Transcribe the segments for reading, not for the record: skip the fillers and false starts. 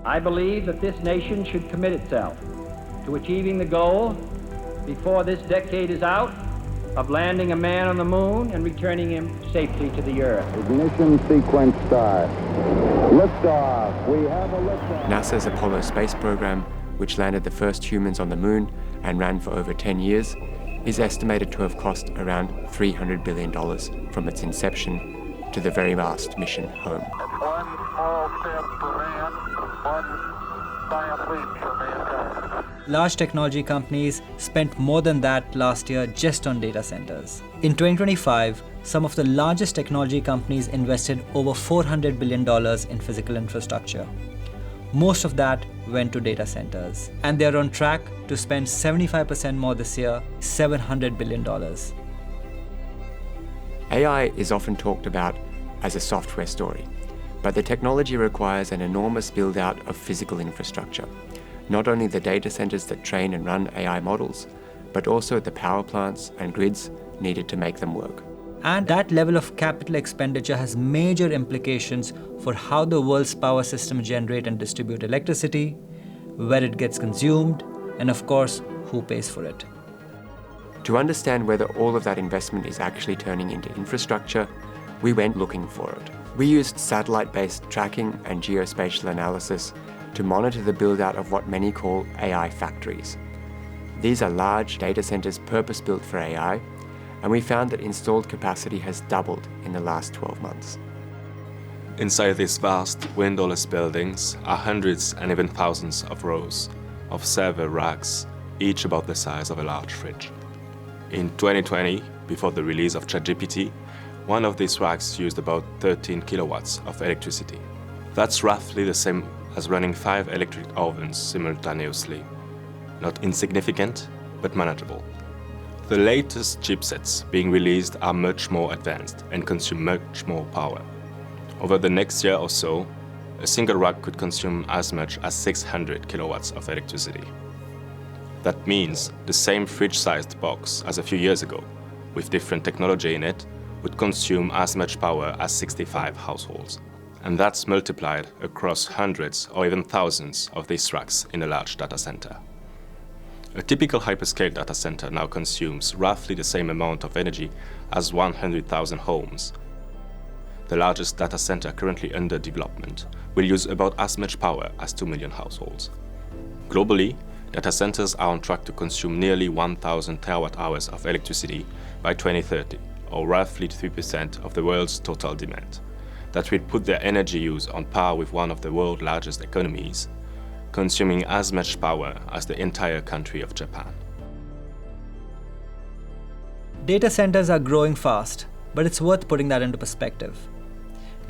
I believe that this nation should commit itself to achieving the goal, before this decade is out, of landing a man on the moon and returning him safely to the Earth. Ignition sequence start. Liftoff. We have a liftoff. NASA's Apollo space program, which landed the first humans on the moon and ran for over 10 years, is estimated to have cost around $300 billion from its inception to the very last mission home. One small step for man, one giant leap for mankind. Large technology companies spent more than that last year just on data centers. In 2025, some of the largest technology companies invested over $400 billion in physical infrastructure. Most of that went to data centers, and they're on track to spend 75% more this year, $700 billion. AI is often talked about as a software story, but the technology requires an enormous build-out of physical infrastructure. Not only the data centers that train and run AI models, but also the power plants and grids needed to make them work. And that level of capital expenditure has major implications for how the world's power systems generate and distribute electricity, where it gets consumed, and of course, who pays for it. To understand whether all of that investment is actually turning into infrastructure, we went looking for it. We used satellite-based tracking and geospatial analysis to monitor the build-out of what many call AI factories. These are large data centers purpose-built for AI, and we found that installed capacity has doubled in the last 12 months. Inside these vast, windowless buildings are hundreds and even thousands of rows of server racks, each about the size of a large fridge. In 2020, before the release of ChatGPT, one of these racks used about 13 kilowatts of electricity. That's roughly the same as running 5 electric ovens simultaneously. Not insignificant, but manageable. The latest chipsets being released are much more advanced and consume much more power. Over the next year or so, a single rack could consume as much as 600 kilowatts of electricity. That means the same fridge-sized box as a few years ago, with different technology in it, would consume as much power as 65 households. And that's multiplied across hundreds or even thousands of these racks in a large data center. A typical hyperscale data center now consumes roughly the same amount of energy as 100,000 homes. The largest data center currently under development will use about as much power as 2 million households. Globally, data centers are on track to consume nearly 1,000 terawatt-hours of electricity by 2030, or roughly 3% of the world's total demand. That will put their energy use on par with one of the world's largest economies, consuming as much power as the entire country of Japan. Data centers are growing fast, but it's worth putting that into perspective.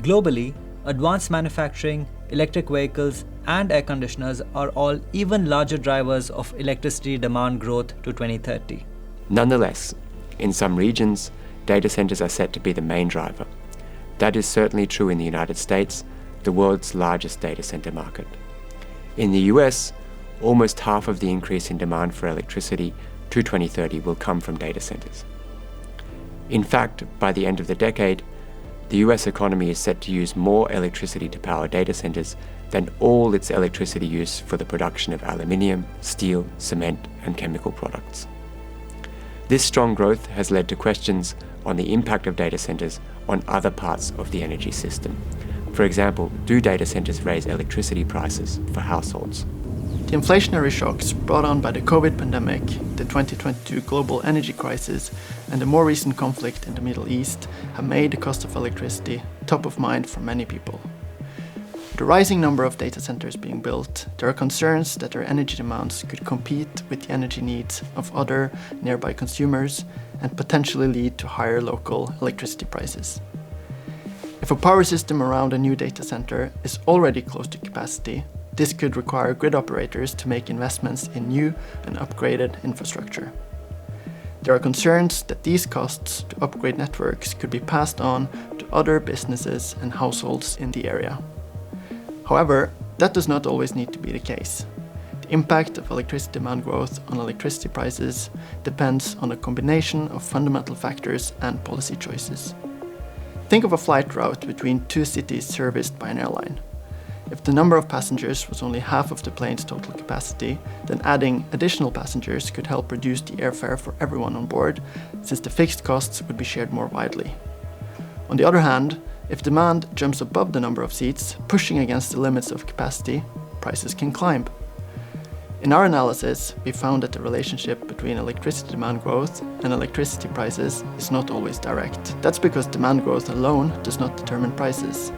Globally, advanced manufacturing, electric vehicles, and air conditioners are all even larger drivers of electricity demand growth to 2030. Nonetheless, in some regions, data centers are set to be the main driver. That is certainly true in the United States, the world's largest data center market. In the US, almost half of the increase in demand for electricity to 2030 will come from data centers. In fact, by the end of the decade, the US economy is set to use more electricity to power data centers than all its electricity use for the production of aluminium, steel, cement, and chemical products. This strong growth has led to questions on the impact of data centers on other parts of the energy system. For example, do data centers raise electricity prices for households? The inflationary shocks brought on by the COVID pandemic, the 2022 global energy crisis, and the more recent conflict in the Middle East have made the cost of electricity top of mind for many people. With the rising number of data centers being built, there are concerns that their energy demands could compete with the energy needs of other nearby consumers and potentially lead to higher local electricity prices. If a power system around a new data center is already close to capacity, this could require grid operators to make investments in new and upgraded infrastructure. There are concerns that these costs to upgrade networks could be passed on to other businesses and households in the area. However, that does not always need to be the case. The impact of electricity demand growth on electricity prices depends on a combination of fundamental factors and policy choices. Think of a flight route between two cities serviced by an airline. If the number of passengers was only half of the plane's total capacity, then adding additional passengers could help reduce the airfare for everyone on board, since the fixed costs would be shared more widely. On the other hand, if demand jumps above the number of seats, pushing against the limits of capacity, prices can climb. In our analysis, we found that the relationship between electricity demand growth and electricity prices is not always direct. That's because demand growth alone does not determine prices.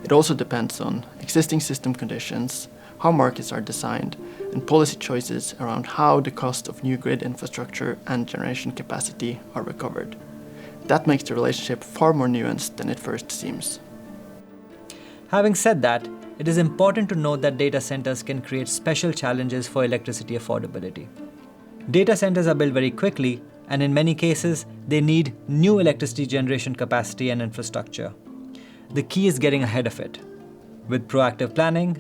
It also depends on existing system conditions, how markets are designed, and policy choices around how the cost of new grid infrastructure and generation capacity are recovered. That makes the relationship far more nuanced than it first seems. Having said that, it is important to note that data centers can create special challenges for electricity affordability. Data centers are built very quickly, and in many cases, they need new electricity generation capacity and infrastructure. The key is getting ahead of it. With proactive planning,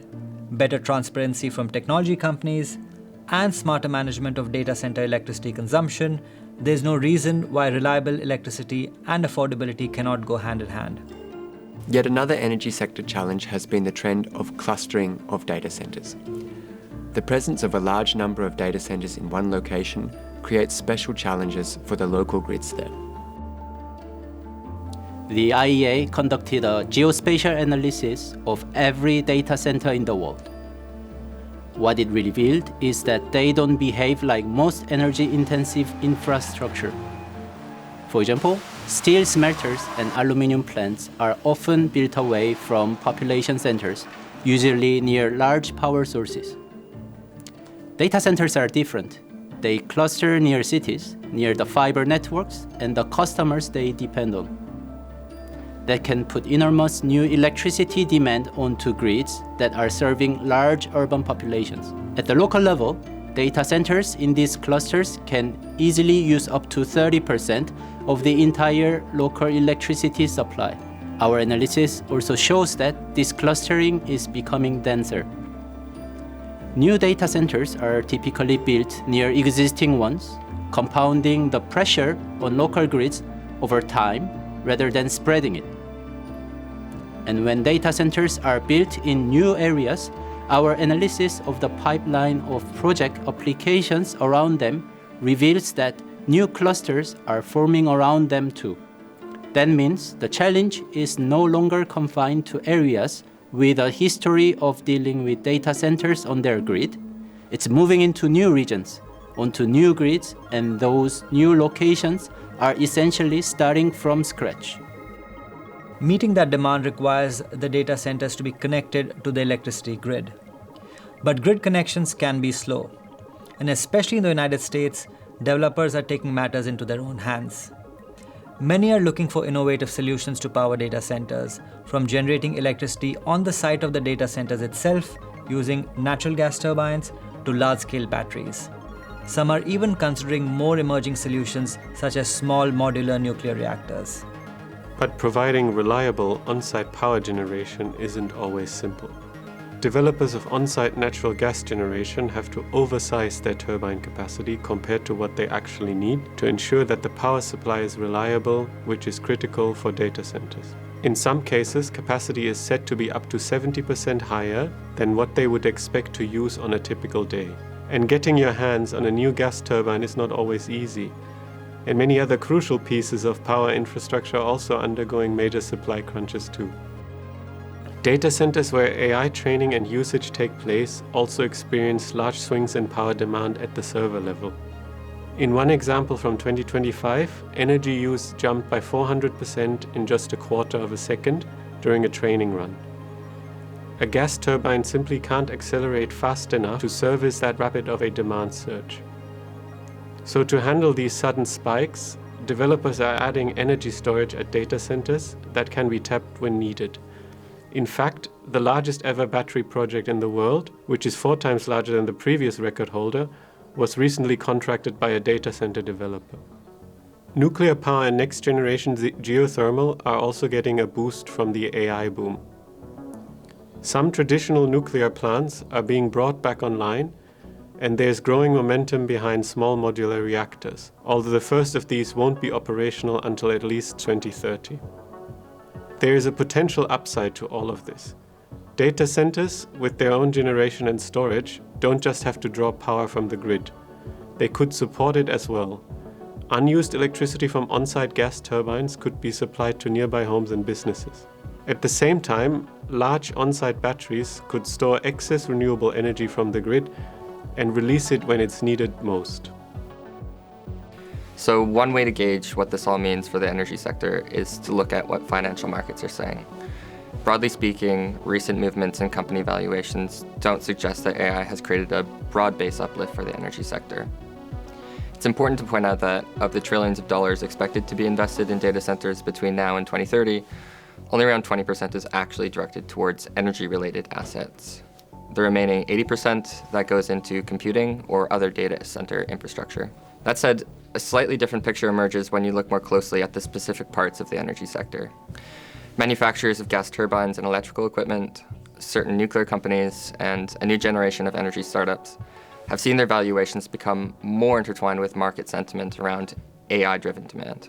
better transparency from technology companies, and smarter management of data center electricity consumption, there's no reason why reliable electricity and affordability cannot go hand in hand. Yet another energy sector challenge has been the trend of clustering of data centers. The presence of a large number of data centers in one location creates special challenges for the local grids there. The IEA conducted a geospatial analysis of every data center in the world. What it revealed is that they don't behave like most energy-intensive infrastructure. For example, steel smelters and aluminum plants are often built away from population centers, usually near large power sources. Data centers are different. They cluster near cities, near the fiber networks, and the customers they depend on. That can put enormous new electricity demand onto grids that are serving large urban populations. At the local level, data centers in these clusters can easily use up to 30% of the entire local electricity supply. Our analysis also shows that this clustering is becoming denser. New data centers are typically built near existing ones, compounding the pressure on local grids over time rather than spreading it. And when data centers are built in new areas, our analysis of the pipeline of project applications around them reveals that new clusters are forming around them too. That means the challenge is no longer confined to areas with a history of dealing with data centers on their grid. It's moving into new regions, onto new grids, and those new locations are essentially starting from scratch. Meeting that demand requires the data centers to be connected to the electricity grid. But grid connections can be slow. And especially in the United States, developers are taking matters into their own hands. Many are looking for innovative solutions to power data centers, from generating electricity on the site of the data centers itself using natural gas turbines to large-scale batteries. Some are even considering more emerging solutions such as small modular nuclear reactors. But providing reliable on-site power generation isn't always simple. Developers of on-site natural gas generation have to oversize their turbine capacity compared to what they actually need to ensure that the power supply is reliable, which is critical for data centers. In some cases, capacity is set to be up to 70% higher than what they would expect to use on a typical day. And getting your hands on a new gas turbine is not always easy. And many other crucial pieces of power infrastructure are also undergoing major supply crunches too. Data centers where AI training and usage take place also experience large swings in power demand at the server level. In one example from 2025, energy use jumped by 400% in just a quarter of a second during a training run. A gas turbine simply can't accelerate fast enough to service that rapid of a demand surge. So to handle these sudden spikes, developers are adding energy storage at data centers that can be tapped when needed. In fact, the largest ever battery project in the world, which is 4 times larger than the previous record holder, was recently contracted by a data center developer. Nuclear power and next-generation geothermal are also getting a boost from the AI boom. Some traditional nuclear plants are being brought back online, and there's growing momentum behind small modular reactors, although the first of these won't be operational until at least 2030. There is a potential upside to all of this. Data centers, with their own generation and storage, don't just have to draw power from the grid. They could support it as well. Unused electricity from on-site gas turbines could be supplied to nearby homes and businesses. At the same time, large on-site batteries could store excess renewable energy from the grid and release it when it's needed most. So one way to gauge what this all means for the energy sector is to look at what financial markets are saying. Broadly speaking, recent movements in company valuations don't suggest that AI has created a broad-based uplift for the energy sector. It's important to point out that of the trillions of dollars expected to be invested in data centers between now and 2030, only around 20% is actually directed towards energy-related assets. The remaining 80% that goes into computing or other data center infrastructure. That said, a slightly different picture emerges when you look more closely at the specific parts of the energy sector. Manufacturers of gas turbines and electrical equipment, certain nuclear companies, and a new generation of energy startups have seen their valuations become more intertwined with market sentiment around AI-driven demand.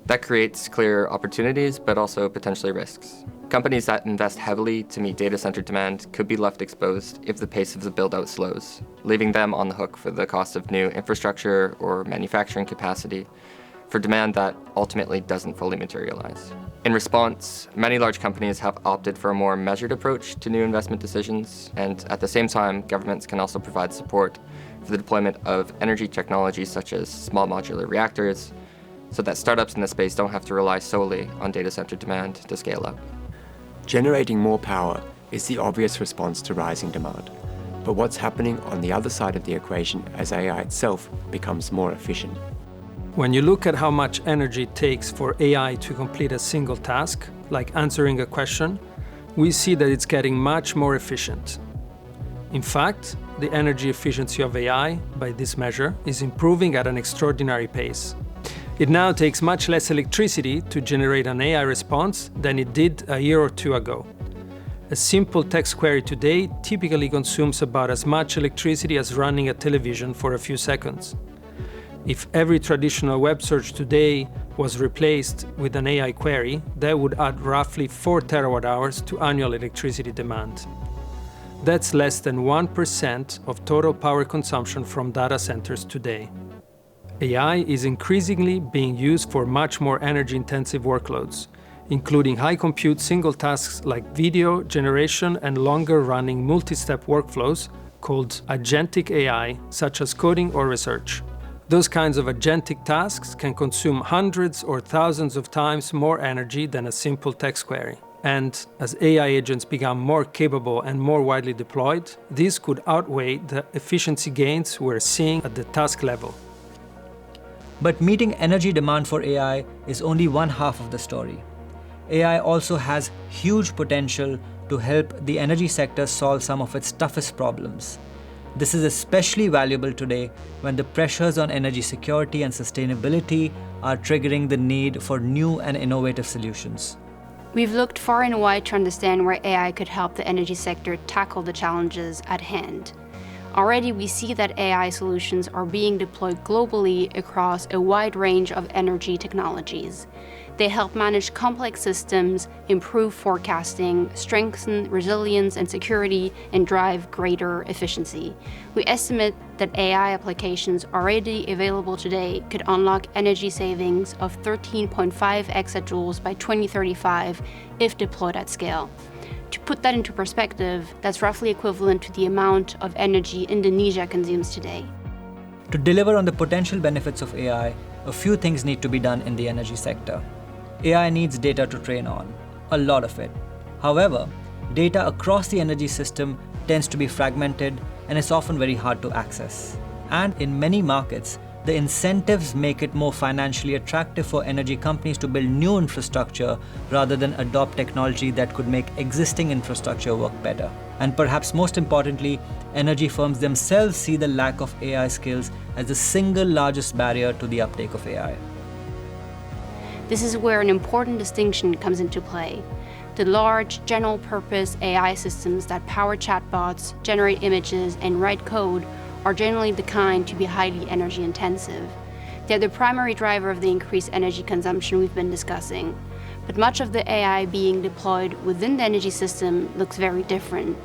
That creates clear opportunities, but also potentially risks. Companies that invest heavily to meet data center demand could be left exposed if the pace of the build-out slows, leaving them on the hook for the cost of new infrastructure or manufacturing capacity for demand that ultimately doesn't fully materialize. In response, many large companies have opted for a more measured approach to new investment decisions, and at the same time, governments can also provide support for the deployment of energy technologies such as small modular reactors, so that startups in the space don't have to rely solely on data center demand to scale up. Generating more power is the obvious response to rising demand. But what's happening on the other side of the equation as AI itself becomes more efficient? When you look at how much energy it takes for AI to complete a single task, like answering a question, we see that it's getting much more efficient. In fact, the energy efficiency of AI, by this measure, is improving at an extraordinary pace. It now takes much less electricity to generate an AI response than it did a year or two ago. A simple text query today typically consumes about as much electricity as running a television for a few seconds. If every traditional web search today was replaced with an AI query, that would add roughly 4 terawatt-hours to annual electricity demand. That's less than 1% of total power consumption from data centers today. AI is increasingly being used for much more energy-intensive workloads, including high-compute single tasks like video generation and longer-running multi-step workflows called agentic AI, such as coding or research. Those kinds of agentic tasks can consume hundreds or thousands of times more energy than a simple text query. And as AI agents become more capable and more widely deployed, these could outweigh the efficiency gains we're seeing at the task level. But meeting energy demand for AI is only one half of the story. AI also has huge potential to help the energy sector solve some of its toughest problems. This is especially valuable today when the pressures on energy security and sustainability are triggering the need for new and innovative solutions. We've looked far and wide to understand where AI could help the energy sector tackle the challenges at hand. Already we see that AI solutions are being deployed globally across a wide range of energy technologies. They help manage complex systems, improve forecasting, strengthen resilience and security, and drive greater efficiency. We estimate that AI applications already available today could unlock energy savings of 13.5 exajoules by 2035 if deployed at scale. To put that into perspective, that's roughly equivalent to the amount of energy Indonesia consumes today. To deliver on the potential benefits of AI, a few things need to be done in the energy sector. AI needs data to train on, a lot of it. However, data across the energy system tends to be fragmented and is often very hard to access. And in many markets, the incentives make it more financially attractive for energy companies to build new infrastructure rather than adopt technology that could make existing infrastructure work better. And perhaps most importantly, energy firms themselves see the lack of AI skills as the single largest barrier to the uptake of AI. This is where an important distinction comes into play. The large, general-purpose AI systems that power chatbots, generate images, and write code are generally the kind to be highly energy-intensive. They're the primary driver of the increased energy consumption we've been discussing. but much of the AI being deployed within the energy system looks very different.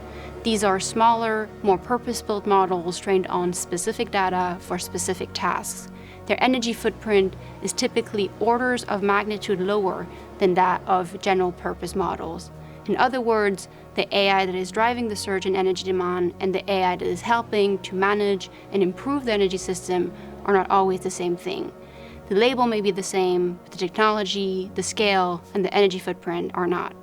These are smaller, more purpose-built models trained on specific data for specific tasks. Their energy footprint is typically orders of magnitude lower than that of general-purpose models. In other words, the AI that is driving the surge in energy demand and the AI that is helping to manage and improve the energy system are not always the same thing. The label may be the same, but the technology, the scale, and the energy footprint are not.